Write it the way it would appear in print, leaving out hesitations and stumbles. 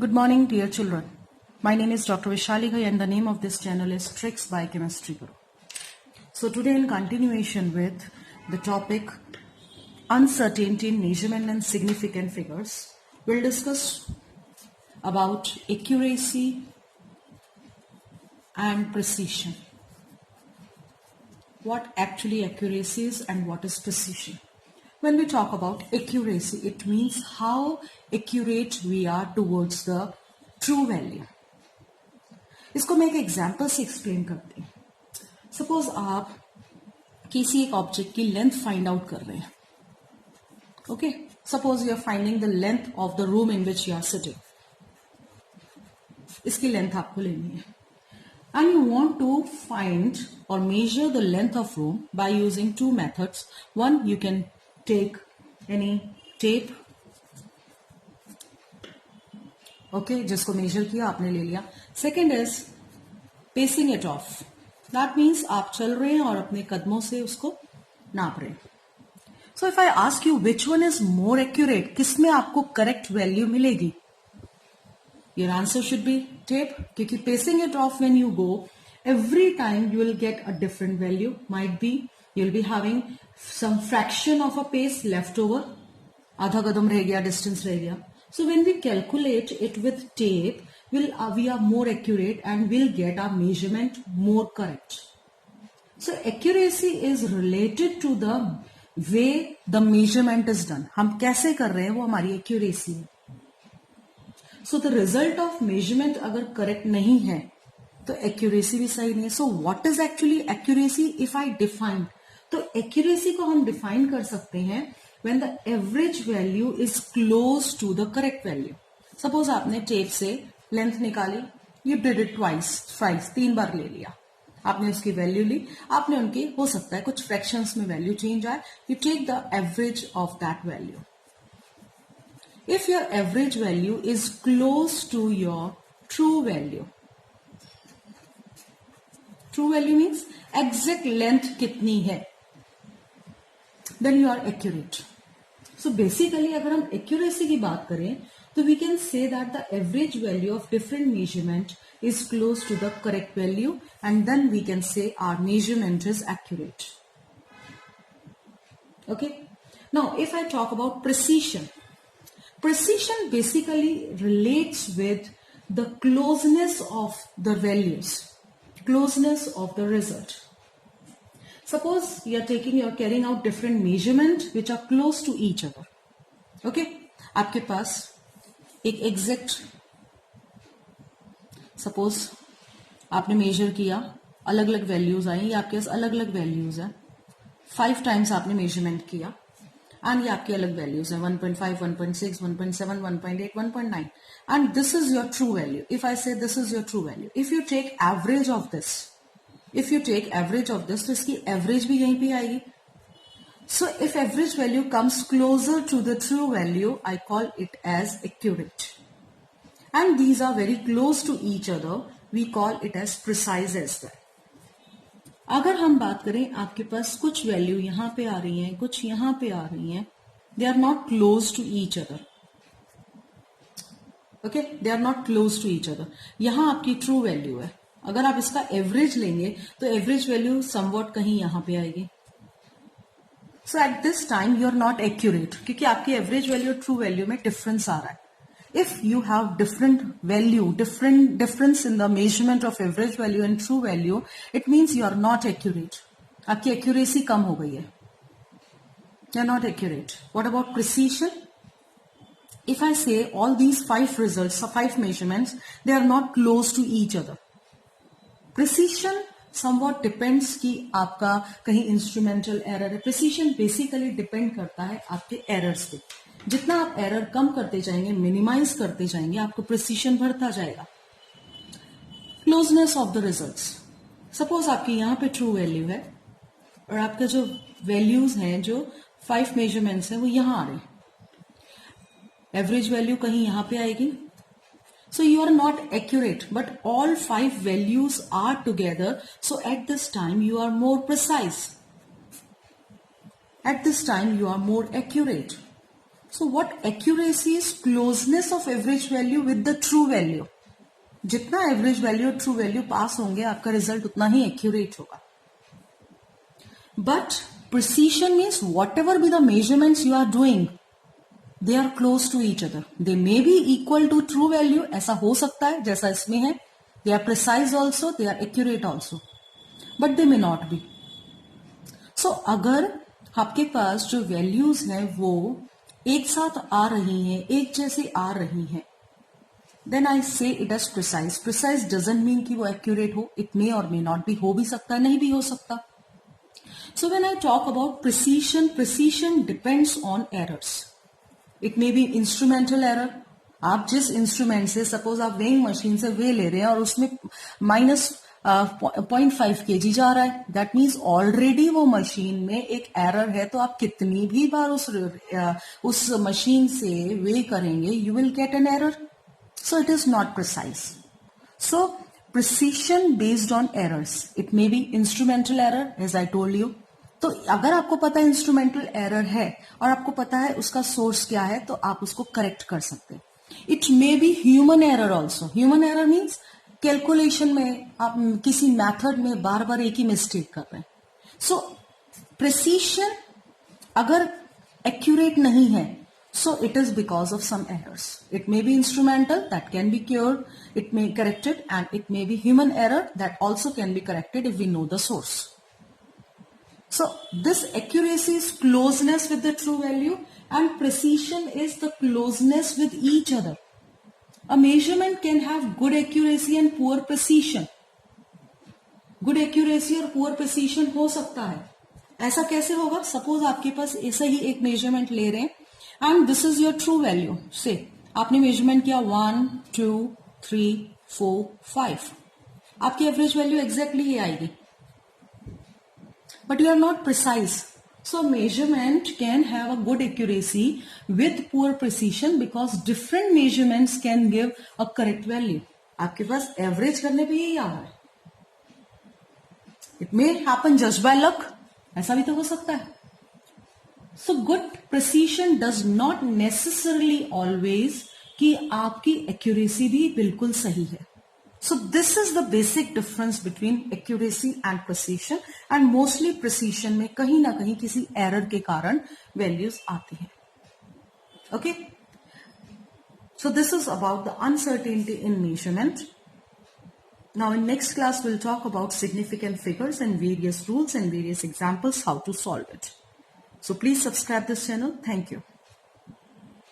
Good morning, dear children. My name is Dr. Vishali Ghai and the name of this channel is Tricks by Chemistry Guru. So today, in continuation with the topic Uncertainty in Measurement and Significant Figures, we'll discuss about accuracy and precision. What actually accuracy is and what is precision. When we talk about accuracy, it means how accurate we are towards the true value. इसको मैं एक example से explain करती हूँ. Suppose आप किसी एक object की लेंथ फाइंड आउट कर रहे हैं. Okay, suppose you are finding the length of the room in which you are sitting. इसकी लेंथ आपको लेनी है. And you want to find or measure the length of room by using two methods. One, you can take any tape. Okay, जिसको measure किया आपने ले लिया. Second is pacing it off. That means आप चल रहे हैं और अपने कदमों से उसको नाप रहे हैं. So if I ask you which one is more accurate, किसमें आपको correct value मिलेगी? Your answer should be tape, क्योंकि pacing it off when you go, every time you will get a different value. Might be you will be having some fraction of a pace left over. आधा कदम रह गया, distance रह गया. So when we calculate it with tape, we are more accurate and we'll get our measurement more correct. So accuracy is related to the way the measurement is done. हम कैसे कर रहे हैं वो हमारी accuracy है. So the result of measurement अगर correct नहीं है तो accuracy भी सही नहीं है. So what is actually accuracy if I define? तो accuracy को हम define कर सकते हैं when the average value is close to the correct value. Suppose आपने tape से length निकाली, you did it thrice, 3 बार ले लिया, आपने उसकी value ली, आपने उनकी हो सकता है कुछ fractions में value change आए, you take the average of that value. If your average value is close to your true value means exact length कितनी है, then you are accurate. So basically अगर हम accuracy की बात करें तो we can say that the average value of different measurement is close to the correct value and then we can say our measurement is accurate. Okay. Now if I talk about precision. Precision basically relates with the closeness of the values, closeness of the result. Suppose you are carrying out different measurements which are close to each other. Okay, आपके पास एक exact, suppose आपने measure किया, अलग अलग values आई, या आपके पास अलग अलग values है, 5 times आपने measurement किया. And ये आपकी अलग values हैं 1.5, 1.6, 1.7, 1.8, 1.9 and this is your true value. If I say this is your true value, if you take average of this, तो इसकी average भी यहीं पे आएगी. So if average value comes closer to the true value, I call it as accurate. And these are very close to each other, we call it as precise as well. अगर हम बात करें आपके पास कुछ वैल्यू यहां पे आ रही हैं, कुछ यहां पे आ रही हैं, they are not close to each other. Okay, they are not close to each other. यहां आपकी ट्रू वैल्यू है, अगर आप इसका एवरेज लेंगे तो एवरेज वैल्यू समवॉट कहीं यहां पे आएगी. So at this time you are not accurate, क्योंकि आपकी एवरेज वैल्यू ट्रू वैल्यू में डिफरेंस आ रहा है. If you have different difference in the measurement of average value and true value, it means you are not accurate. आपकी accuracy कम हो गई है. You are not accurate. What about precision? If I say all these 5 results, 5 measurements, they are not close to each other. Precision somewhat depends कि आपका कहीं instrumental error है. Precision basically depend करता है आपके errors पे. जितना आप एरर कम करते जाएंगे, मिनिमाइज करते जाएंगे, आपको प्रिसीशन बढ़ता जाएगा. Closeness of the results. Suppose आपकी यहां पे ट्रू वैल्यू है और आपके जो वैल्यूज हैं, जो 5 मेजरमेंट्स हैं, वो यहां आ रहे हैं. एवरेज वैल्यू कहीं यहां पे आएगी. So you are not accurate, but all 5 values are together. So at this time you are more precise. At this time you are more accurate. So what accuracy is? Closeness of average value with the true value. जितना average value और true value पास होंगे आपका result उतना ही accurate होगा. But precision means whatever be the measurements you are doing, they are close to each other. They may be equal to true value, ऐसा हो सकता है जैसा इसमें है. They are precise also, they are accurate also, but they may not be. So अगर आपके पास जो वैल्यूज हैं वो एक साथ आ रही हैं, एक जैसी आ रही हैं, then I say it as precise. Precise doesn't mean कि वो accurate हो. It may or may not be. हो भी सकता है, नहीं भी हो सकता. So when I talk about precision, precision depends on errors. It may be instrumental error. आप जिस इंस्ट्रूमेंट से, सपोज आप वेइंग मशीन से वे ले रहे हैं और उसमें -0.5 kg जा रहा है, दैट मीन्स ऑलरेडी वो मशीन में एक एरर है. तो आप कितनी भी बार उस मशीन से वे करेंगे, you will get an error. So it is not precise. So precision based on errors. It may be instrumental error, as I told you. तो अगर आपको पता है इंस्ट्रूमेंटल एरर है और आपको पता है उसका सोर्स क्या है, तो आप उसको करेक्ट कर सकते हैं. It may be human error also. Human error means calculation में आप किसी मैथड में बार बार एक ही मिस्टेक कर रहे हैं. सो प्रिसीशन अगर एक्यूरेट नहीं है, so it is because of some errors. It may be instrumental, that can be cured, it may be corrected, and it may be human error that also can be corrected if we know the source. So this accuracy is closeness with the true value, and precision is the closeness with each other. A measurement can have good accuracy and poor precision. Good accuracy और poor precision हो सकता है. ऐसा कैसे होगा? Suppose आपके पास ऐसा ही एक मेजरमेंट ले रहे हैं and this is your true value. Say आपने मेजरमेंट किया 1, 2, 3, 4, 5. आपकी एवरेज वैल्यू एग्जैक्टली ये आएगी, but you are not precise. So measurement can have a good accuracy with poor precision because different measurements can give a correct value. आपके पास average करने पे यही आ रहा है. It may happen just by luck, ऐसा भी तो हो सकता है. So good precision does not necessarily always कि आपकी accuracy भी बिल्कुल सही है. So this is the basic difference between accuracy and precision, and mostly precision में कहीं ना कहीं किसी error के कारण values आती हैं. Okay? So this is about the uncertainty in measurement. Now in next class we'll talk about significant figures and various rules and various examples how to solve it. So please subscribe this channel. Thank you.